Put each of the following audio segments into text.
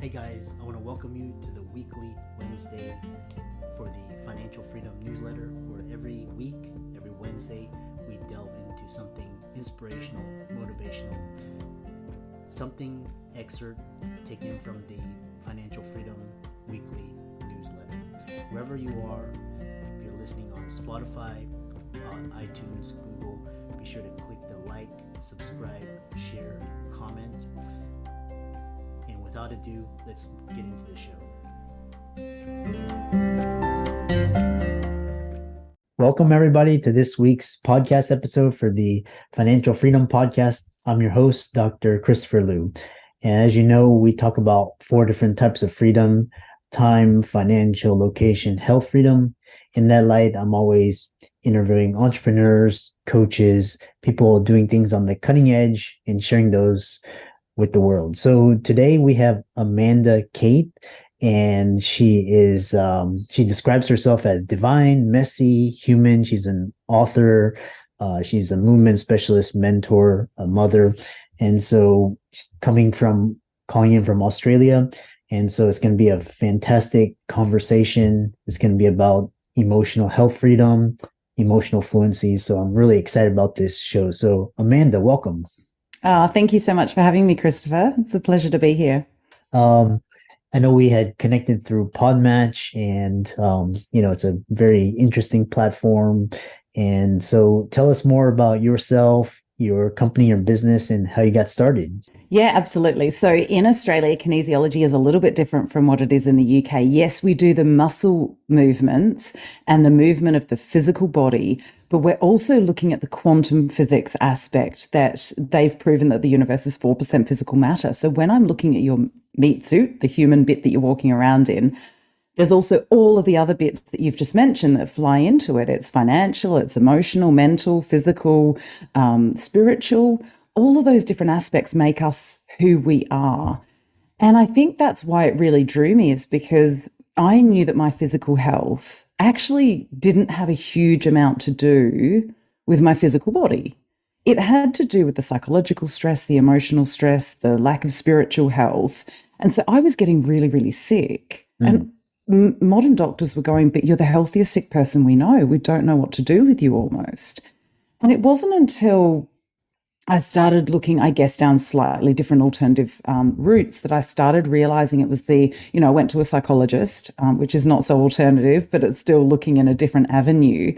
Hey guys, I want to welcome you to the weekly Wednesday for the Financial Freedom newsletter, where every week, every Wednesday, we delve into something inspirational, motivational, something excerpt taken from the Financial Freedom weekly newsletter. Wherever you are, if you're listening on Spotify, on iTunes, Google, be sure to click the like, subscribe, share, comment. And without ado, let's get into the show. Welcome everybody to this week's podcast episode for the Financial Freedom Podcast. I'm your host, Dr. Christopher Liu. And as you know, we talk about 4 different types of freedom: time, financial, location, health freedom. In that light, I'm always interviewing entrepreneurs, coaches, people doing things on the cutting edge and sharing those with the world. So today we have Amanda Kate, and she describes herself as divine, messy, human. She's an author. She's a movement specialist, mentor, a mother. And so calling in from Australia. And so it's going to be a fantastic conversation. It's going to be about emotional health freedom, emotional fluency. So I'm really excited about this show. So Amanda, welcome. Thank you so much for having me, Christopher. It's a pleasure to be here. I know we had connected through Podmatch, and it's a very interesting platform. And so tell us more about yourself, your company, your business, and how you got started. Yeah, absolutely. So in Australia, kinesiology is a little bit different from what it is in the UK. Yes, we do the muscle movements and the movement of the physical body, but we're also looking at the quantum physics aspect, that they've proven that the universe is 4% physical matter. So when I'm looking at your meat suit, the human bit that you're walking around in, there's also all of the other bits that you've just mentioned that fly into it. It's financial, it's emotional, mental, physical, spiritual. All of those different aspects make us who we are. And I think that's why it really drew me, is because I knew that my physical health actually didn't have a huge amount to do with my physical body. It had to do with the psychological stress, the emotional stress, the lack of spiritual health. And so I was getting really, really sick. And modern doctors were going, but you're the healthiest sick person we know. We don't know what to do with you almost. And it wasn't until I started looking, I guess, down slightly different alternative routes that I started realizing it was I went to a psychologist, which is not so alternative, but it's still looking in a different avenue,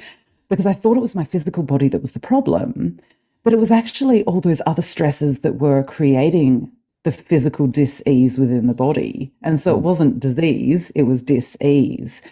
because I thought it was my physical body that was the problem. But it was actually all those other stresses that were creating the physical dis-ease within the body. And so it wasn't disease, it was dis-ease.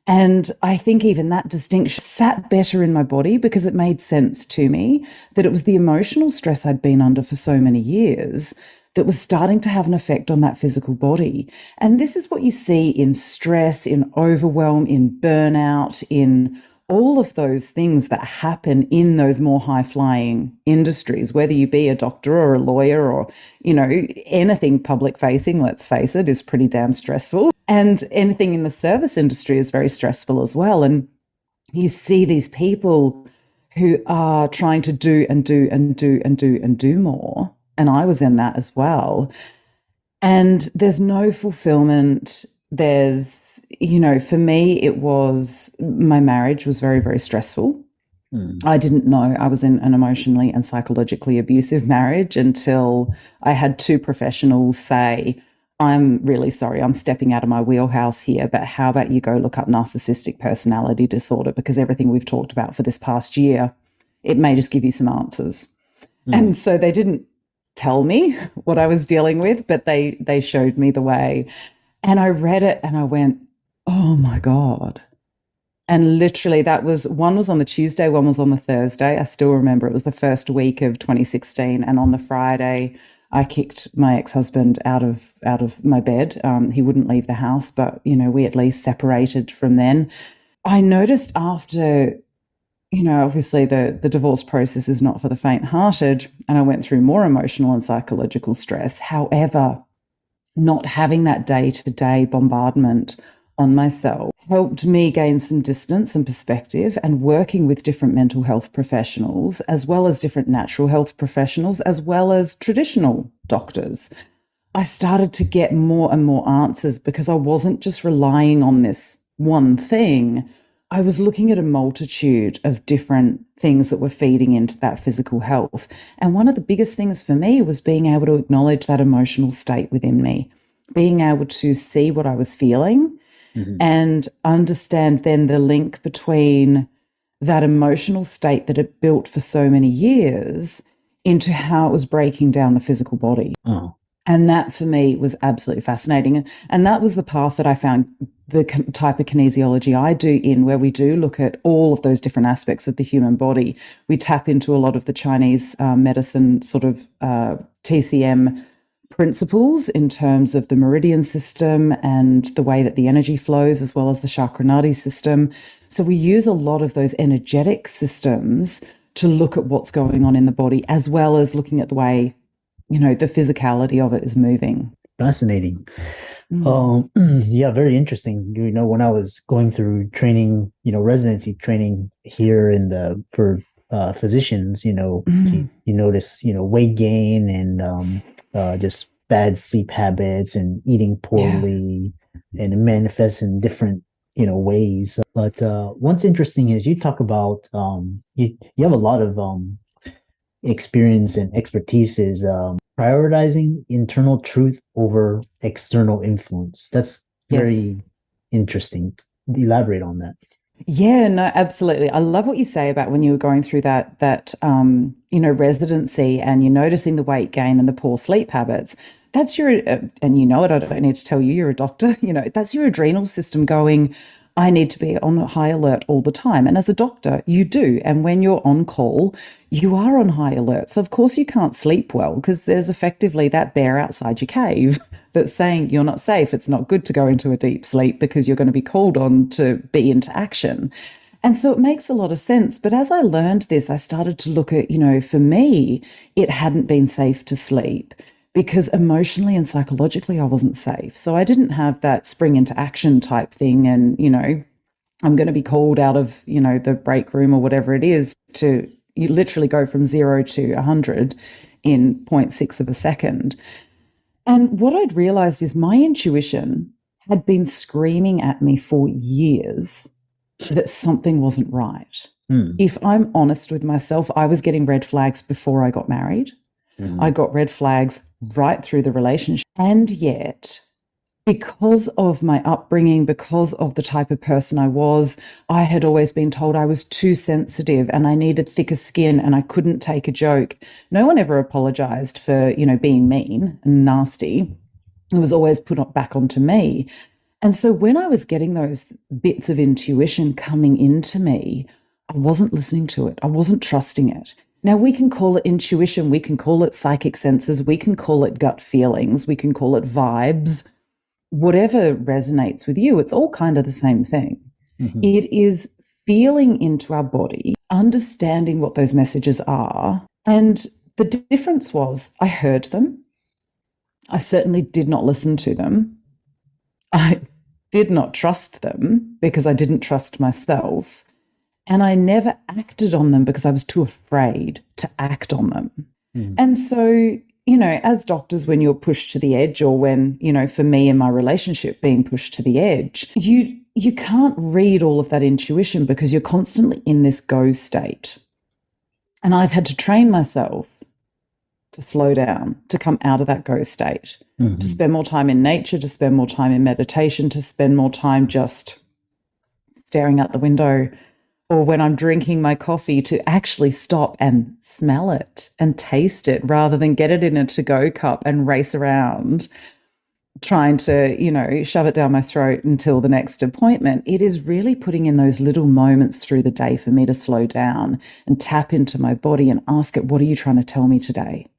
And I think even that distinction sat better in my body, because it made sense to me that it was the emotional stress I'd been under for so many years that was starting to have an effect on that physical body. And this is what you see in stress, in overwhelm, in burnout, in all of those things that happen in those more high-flying industries, whether you be a doctor or a lawyer or, anything public-facing, let's face it, is pretty damn stressful. And anything in the service industry is very stressful as well. And you see these people who are trying to do and do and do and do and do more. And I was in that as well. And there's no fulfillment. There's, for me, my marriage was very, very stressful. I didn't know I was in an emotionally and psychologically abusive marriage until I had 2 professionals say, I'm really sorry, I'm stepping out of my wheelhouse here, but how about you go look up narcissistic personality disorder, because everything we've talked about for this past year, it may just give you some answers. And so they didn't tell me what I was dealing with, but they showed me the way. And I read it and I went, oh my God. And literally one was on the Tuesday, one was on the Thursday. I still remember it was the first week of 2016. And on the Friday, I kicked my ex-husband out of my bed. He wouldn't leave the house, but, we at least separated from then. I noticed after, obviously the divorce process is not for the faint-hearted, and I went through more emotional and psychological stress. However, not having that day-to-day bombardment on myself helped me gain some distance and perspective, and working with different mental health professionals, as well as different natural health professionals, as well as traditional doctors, I started to get more and more answers because I wasn't just relying on this one thing. I was looking at a multitude of different things that were feeding into that physical health. And one of the biggest things for me was being able to acknowledge that emotional state within me, being able to see what I was feeling and understand then the link between that emotional state that had built for so many years into how it was breaking down the physical body. Oh. And that for me was absolutely fascinating. And that was the path that I found the type of kinesiology I do in, where we do look at all of those different aspects of the human body. We tap into a lot of the Chinese medicine sort of TCM principles in terms of the meridian system and the way that the energy flows, as well as the chakranadi system. So we use a lot of those energetic systems to look at what's going on in the body, as well as looking at the way, you know, the physicality of it is moving. Fascinating. Yeah, very interesting. You know, when I was going through training, you know, residency training here for physicians, you know, you notice, you know, weight gain and just bad sleep habits and eating poorly, and it manifests in different, you know, ways. But what's interesting is you talk about you have a lot of experience and expertise is prioritizing internal truth over external influence. That's very interesting. Elaborate on that. Yeah, no, absolutely. I love what you say about when you were going through that you know, residency and you're noticing the weight gain and the poor sleep habits. That's your, and you know it, I don't need to tell you, you're a doctor, you know, that's your adrenal system going, I need to be on high alert all the time. And as a doctor, you do. And when you're on call, you are on high alert. So of course you can't sleep well because there's effectively that bear outside your cave that's saying you're not safe. It's not good to go into a deep sleep because you're going to be called on to be into action. And so it makes a lot of sense. But as I learned this, I started to look at, you know, for me, it hadn't been safe to sleep because emotionally and psychologically I wasn't safe. So I didn't have that spring into action type thing. And, you know, I'm going to be called out of, you know, the break room or whatever it is to you literally go from 0 to 100 in 0.6 of a second. And what I'd realized is my intuition had been screaming at me for years that something wasn't right. If I'm honest with myself, I was getting red flags before I got married. I got red flags right through the relationship. And yet, because of my upbringing, because of the type of person I was, I had always been told I was too sensitive and I needed thicker skin and I couldn't take a joke. No one ever apologized for, you know, being mean and nasty. It was always put back onto me. And so when I was getting those bits of intuition coming into me, I wasn't listening to it. I wasn't trusting it. Now, we can call it intuition. We can call it psychic senses. We can call it gut feelings. We can call it vibes. Whatever resonates with you, it's all kind of the same thing. It is feeling into our body, understanding what those messages are. And the difference was I heard them. I certainly did not listen to them. I did not trust them because I didn't trust myself. And I never acted on them because I was too afraid to act on them. And so, you know, as doctors, when you're pushed to the edge, or when, you know, for me in my relationship being pushed to the edge, you can't read all of that intuition because you're constantly in this go state. And I've had to train myself to slow down, to come out of that go state, to spend more time in nature, to spend more time in meditation, to spend more time just staring out the window, or when I'm drinking my coffee, to actually stop and smell it and taste it rather than get it in a to-go cup and race around trying to, you know, shove it down my throat until the next appointment. It is really putting in those little moments through the day for me to slow down and tap into my body and ask it, what are you trying to tell me today?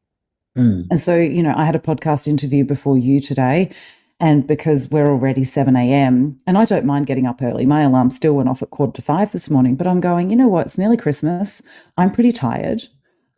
And so, you know, I had a podcast interview before you today, and because we're already 7 a.m. and I don't mind getting up early, my alarm still went off at 4:45 this morning, but I'm going, you know what, it's nearly Christmas. I'm pretty tired.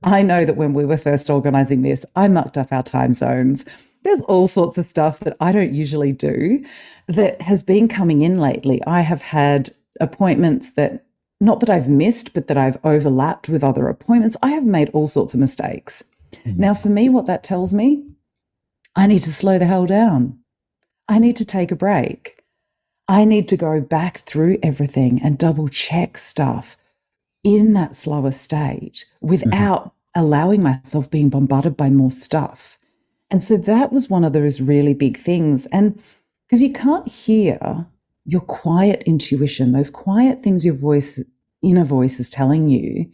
I know that when we were first organizing this, I mucked up our time zones. There's all sorts of stuff that I don't usually do that has been coming in lately. I have had appointments that, not that I've missed, but that I've overlapped with other appointments. I have made all sorts of mistakes. Now, for me, what that tells me, I need to slow the hell down. I need to take a break. I need to go back through everything and double check stuff in that slower state without allowing myself being bombarded by more stuff. And so that was one of those really big things. And because you can't hear your quiet intuition, those quiet things your inner voice is telling you,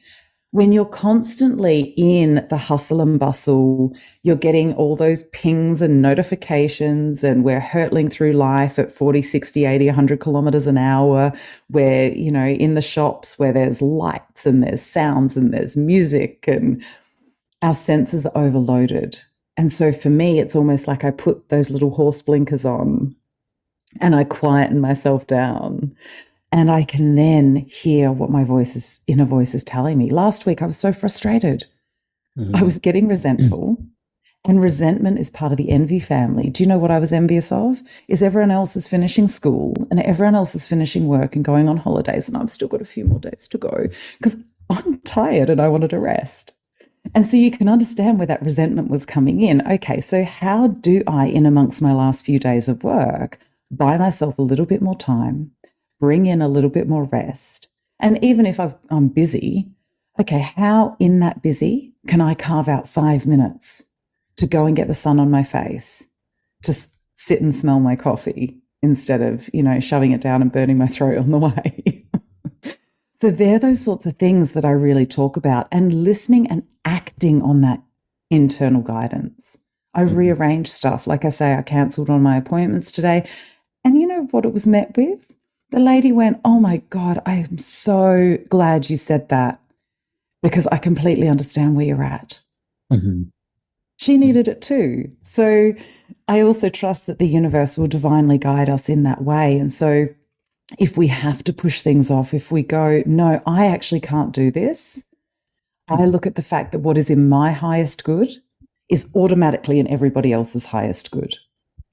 when you're constantly in the hustle and bustle, you're getting all those pings and notifications, and we're hurtling through life at 40, 60, 80, 100 kilometers an hour. We're, in the shops where there's lights and there's sounds and there's music, and our senses are overloaded. And so for me, it's almost like I put those little horse blinkers on and I quieten myself down. And I can then hear what my inner voice is telling me. Last week, I was so frustrated. I was getting resentful, and resentment is part of the envy family. Do you know what I was envious of? Is everyone else is finishing school and everyone else is finishing work and going on holidays, and I've still got a few more days to go because I'm tired and I wanted to rest. And so you can understand where that resentment was coming in. Okay, so how do I, in amongst my last few days of work, buy myself a little bit more time, bring in a little bit more rest? And even if I'm busy, okay, how in that busy can I carve out 5 minutes to go and get the sun on my face, to sit and smell my coffee instead of, shoving it down and burning my throat on the way? So they're those sorts of things that I really talk about, and listening and acting on that internal guidance. I rearranged stuff. Like I say, I cancelled on my appointments today. And you know what it was met with? The lady went, "Oh my God, I am so glad you said that, because I completely understand where you're at." She needed it too. So I also trust that the universe will divinely guide us in that way. And so if we have to push things off, if we go, "No, I actually can't do this," I look at the fact that what is in my highest good is automatically in everybody else's highest good.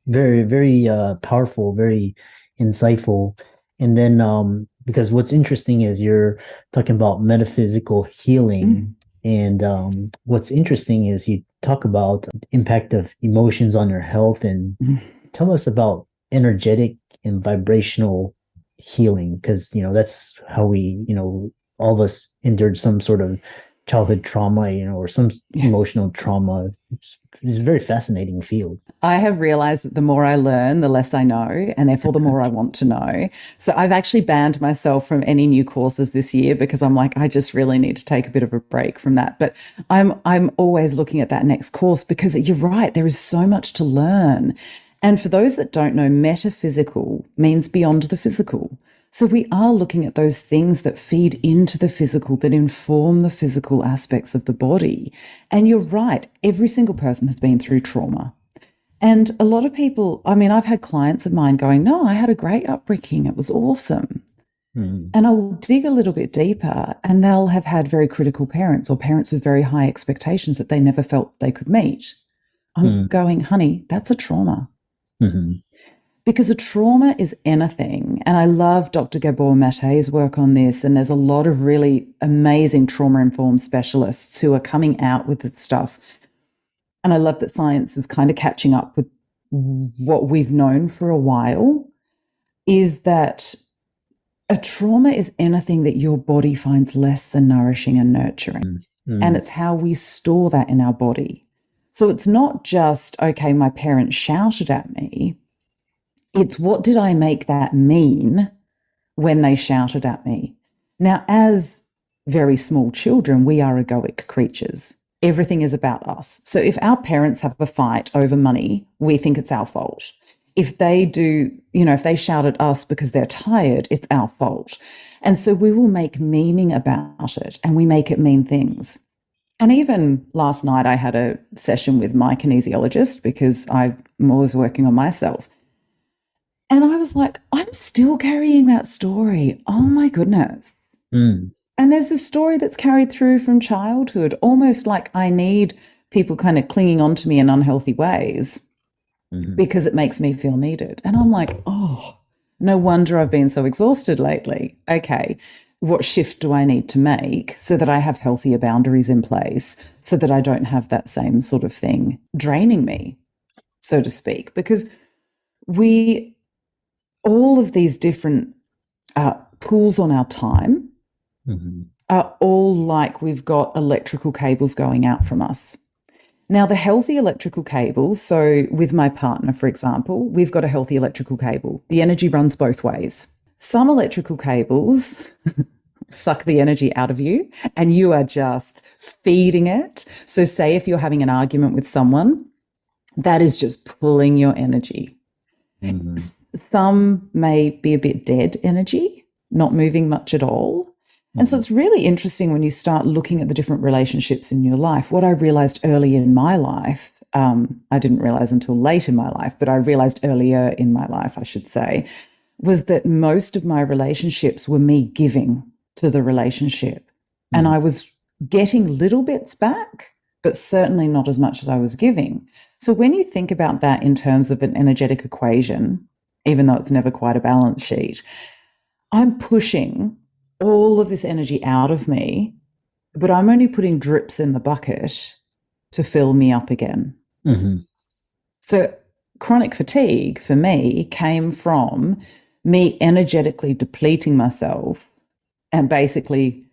Very, very powerful, very insightful. And then because what's interesting is you're talking about metaphysical healing. And what's interesting is you talk about impact of emotions on your health, and tell us about energetic and vibrational healing, because that's how we, all of us endured some sort of childhood trauma, or some emotional trauma. It's a very fascinating field. I have realized that the more I learn, the less I know, and therefore the more I want to know. So I've actually banned myself from any new courses this year, because I'm like, I just really need to take a bit of a break from that. But I'm always looking at that next course, because you're right, there is so much to learn. And for those that don't know, metaphysical means beyond the physical. So we are looking at those things that feed into the physical, that inform the physical aspects of the body. And you're right, every single person has been through trauma. And a lot of people, I've had clients of mine going, "No, I had a great upbringing. It was awesome." And I'll dig a little bit deeper, and they'll have had very critical parents, or parents with very high expectations that they never felt they could meet. I'm going, "Honey, that's a trauma." Because a trauma is anything. And I love Dr. Gabor Mate's work on this. And there's a lot of really amazing trauma-informed specialists who are coming out with this stuff. And I love that science is kind of catching up with what we've known for a while, is that a trauma is anything that your body finds less than nourishing and nurturing. And it's how we store that in our body. So it's not just, okay, my parents shouted at me. It's, what did I make that mean when they shouted at me? Now, as very small children, we are egoic creatures. Everything is about us. So if our parents have a fight over money, we think it's our fault. If they do, if they shout at us because they're tired, it's our fault. And so we will make meaning about it, and we make it mean things. And even last night, I had a session with my kinesiologist, because I'm always working on myself. And I was like, I'm still carrying that story. Oh my goodness. And there's this story that's carried through from childhood, almost like I need people kind of clinging on to me in unhealthy ways because it makes me feel needed. And I'm like, oh, no wonder I've been so exhausted lately. Okay, what shift do I need to make so that I have healthier boundaries in place, so that I don't have that same sort of thing draining me? so to speak, because all of these different pools on our time are all like we've got electrical cables going out from us. Now, the healthy electrical cables, so with my partner, for example, we've got a healthy electrical cable. The energy runs both ways. Some electrical cables suck the energy out of you and you are just feeding it. So say if you're having an argument with someone, that is just pulling your energy. Some may be a bit dead energy, not moving much at all. And so it's really interesting when you start looking at the different relationships in your life. What I realized early in my life, I didn't realize until late in my life, but I realized earlier in my life, I should say, was that most of my relationships were me giving to the relationship. And I was getting little bits back, but certainly not as much as I was giving. So when you think about that in terms of an energetic equation, even though it's never quite a balance sheet, I'm pushing all of this energy out of me, but I'm only putting drips in the bucket to fill me up again. So chronic fatigue for me came from me energetically depleting myself and basically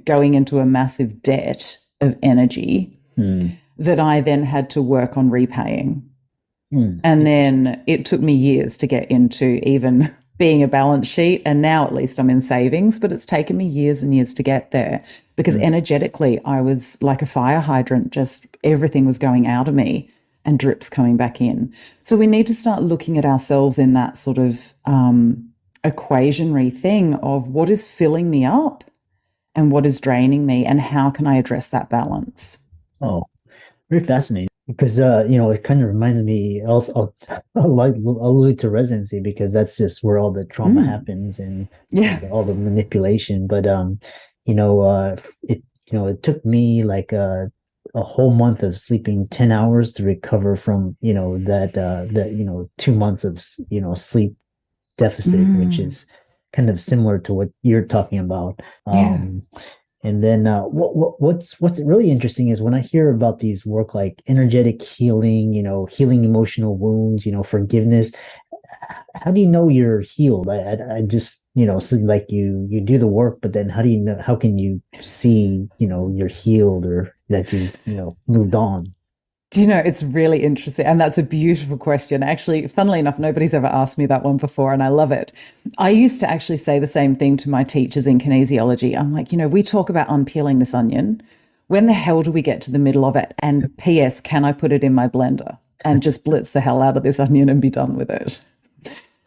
going into a massive debt of energy that I then had to work on repaying. And then it took me years to get into even being a balance sheet, and now at least I'm in savings, but it's taken me years and years to get there because energetically I was like a fire hydrant, just everything was going out of me and drips coming back in. So we need to start looking at ourselves in that sort of equationary thing of what is filling me up and what is draining me and how can I address that balance. Oh, very fascinating. Because it kind of reminds me also like allude to residency because that's just where all the trauma happens and all the manipulation. But it took me like a whole month of sleeping 10 hours to recover from that 2 months of sleep deficit, which is kind of similar to what you're talking about. And then what's really interesting is when I hear about these work like energetic healing, healing emotional wounds, forgiveness. How do you know you're healed? I just, so like you do the work, but then how do you know, how can you see, you're healed or that you moved on? Do you know, it's really interesting. And that's a beautiful question. Actually, funnily enough, nobody's ever asked me that one before, and I love it. I used to actually say the same thing to my teachers in kinesiology. I'm like, we talk about unpeeling this onion. When the hell do we get to the middle of it? And P.S., can I put it in my blender and just blitz the hell out of this onion and be done with it?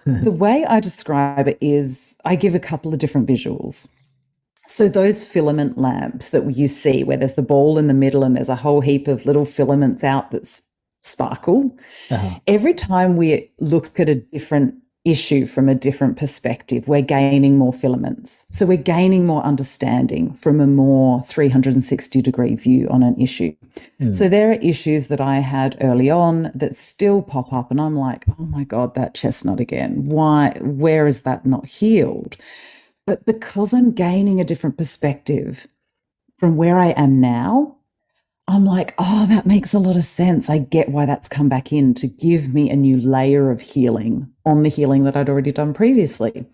The way I describe it is I give a couple of different visuals. So those filament lamps that you see where there's the ball in the middle and there's a whole heap of little filaments out that sparkle, every time we look at a different issue from a different perspective, we're gaining more filaments. So we're gaining more understanding from a more 360-degree view on an issue. So there are issues that I had early on that still pop up and I'm like, oh my God, that chestnut again. Why? Where is that not healed? But because I'm gaining a different perspective from where I am now, I'm like, oh, that makes a lot of sense. I get why that's come back in to give me a new layer of healing on the healing that I'd already done previously.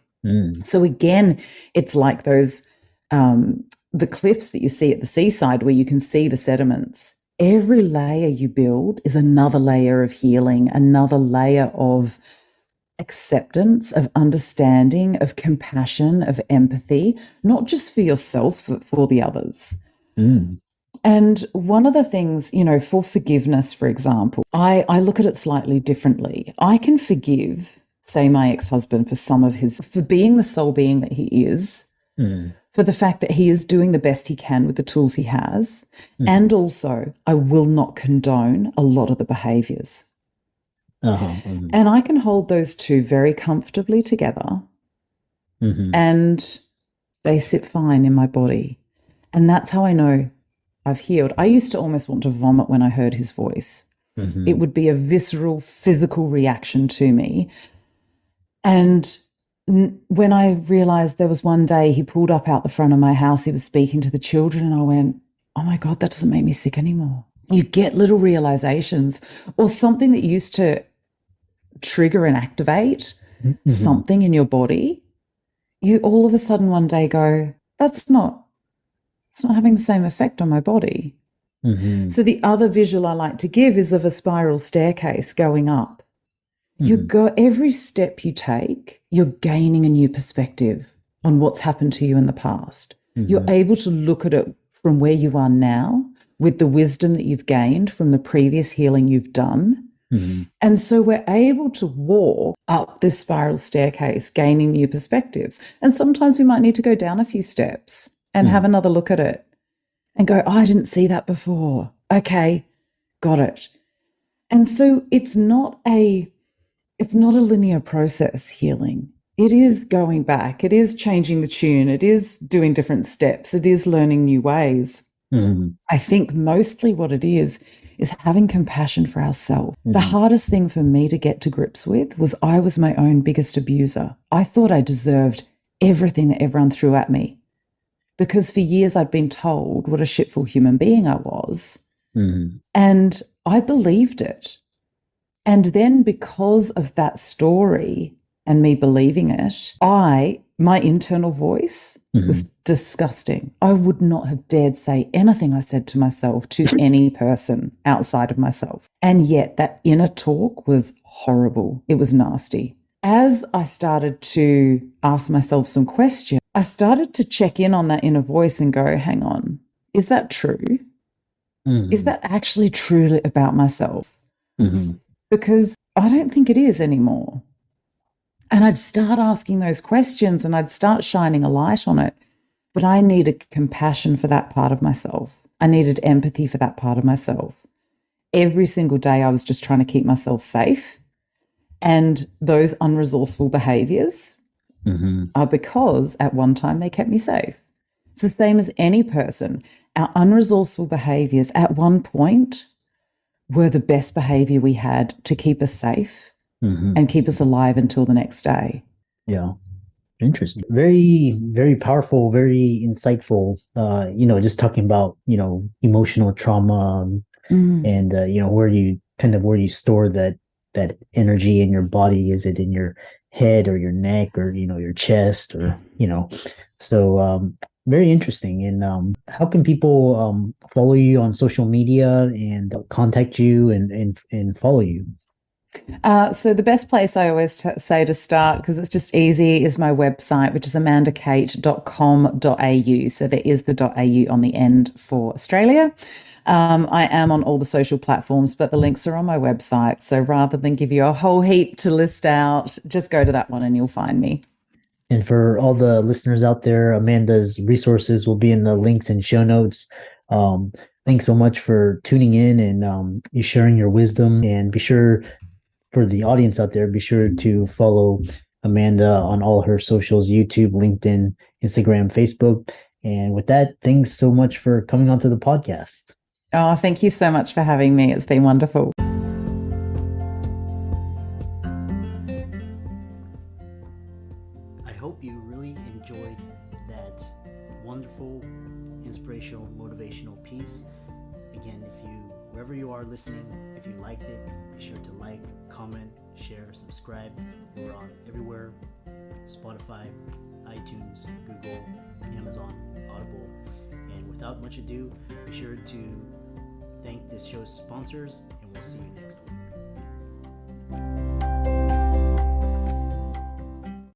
So again, it's like those, the cliffs that you see at the seaside where you can see the sediments. Every layer you build is another layer of healing, another layer of acceptance, of understanding, of compassion, of empathy, not just for yourself, but for the others. And one of the things, for forgiveness, for example, I look at it slightly differently. I can forgive, say, my ex-husband for being the soul being that he is, for the fact that he is doing the best he can with the tools he has. And also, I will not condone a lot of the behaviors. And I can hold those two very comfortably together and they sit fine in my body. And that's how I know I've healed. I used to almost want to vomit when I heard his voice. It would be a visceral, physical reaction to me. And when I realized there was one day he pulled up out the front of my house, he was speaking to the children and I went, oh my God, that doesn't make me sick anymore. you get little realizations, or something that used to trigger and activate something in your body. You all of a sudden one day go, it's not having the same effect on my body. So the other visual I like to give is of a spiral staircase going up. You go, every step you take, you're gaining a new perspective on what's happened to you in the past. You're able to look at it from where you are now with the wisdom that you've gained from the previous healing you've done. And so we're able to walk up this spiral staircase, gaining new perspectives. And sometimes we might need to go down a few steps and have another look at it and go, oh, I didn't see that before. Okay, got it. And so it's not a linear process, healing. It is going back. It is changing the tune. It is doing different steps. It is learning new ways. I think mostly what it is having compassion for ourselves. The hardest thing for me to get to grips with was I was my own biggest abuser. I thought I deserved everything that everyone threw at me because for years I'd been told what a shitful human being I was. And I believed it. And then because of that story and me believing it, my internal voice was disgusting. I would not have dared say anything I said to myself to any person outside of myself. And yet that inner talk was horrible. It was nasty. As I started to ask myself some questions, I started to check in on that inner voice and go, hang on, is that true? Is that actually true about myself? Because I don't think it is anymore. And I'd start asking those questions and I'd start shining a light on it. But I needed compassion for that part of myself. I needed empathy for that part of myself. Every single day I was just trying to keep myself safe. And those unresourceful behaviors are because at one time they kept me safe. It's the same as any person. Our unresourceful behaviors at one point were the best behavior we had to keep us safe and keep us alive until the next day. Yeah. Interesting. Very, very powerful, very insightful. Just talking about, emotional trauma and, where you store that energy in your body. Is it in your head or your neck or, your chest or, so very interesting. And how can people follow you on social media and contact you and follow you? So the best place I always say to start, because it's just easy, is my website, which is amandakate.com.au. So there is the .au on the end for Australia. I am on all the social platforms, but the links are on my website. So rather than give you a whole heap to list out, just go to that one and you'll find me. And for all the listeners out there, Amanda's resources will be in the links and show notes. Thanks so much for tuning in and you sharing your wisdom. And be sure, for the audience out there, be sure to follow Amanda on all her socials: YouTube, LinkedIn, Instagram, Facebook. And with that, thanks so much for coming onto the podcast. Oh, thank you so much for having me. It's been wonderful. I hope you really enjoyed that wonderful, inspirational, motivational piece. Again, wherever you are listening, if you liked it, be sure to like, comment, share, subscribe. We're on everywhere: Spotify, iTunes, Google, Amazon, Audible. And without much ado, be sure to thank this show's sponsors, and we'll see you next time.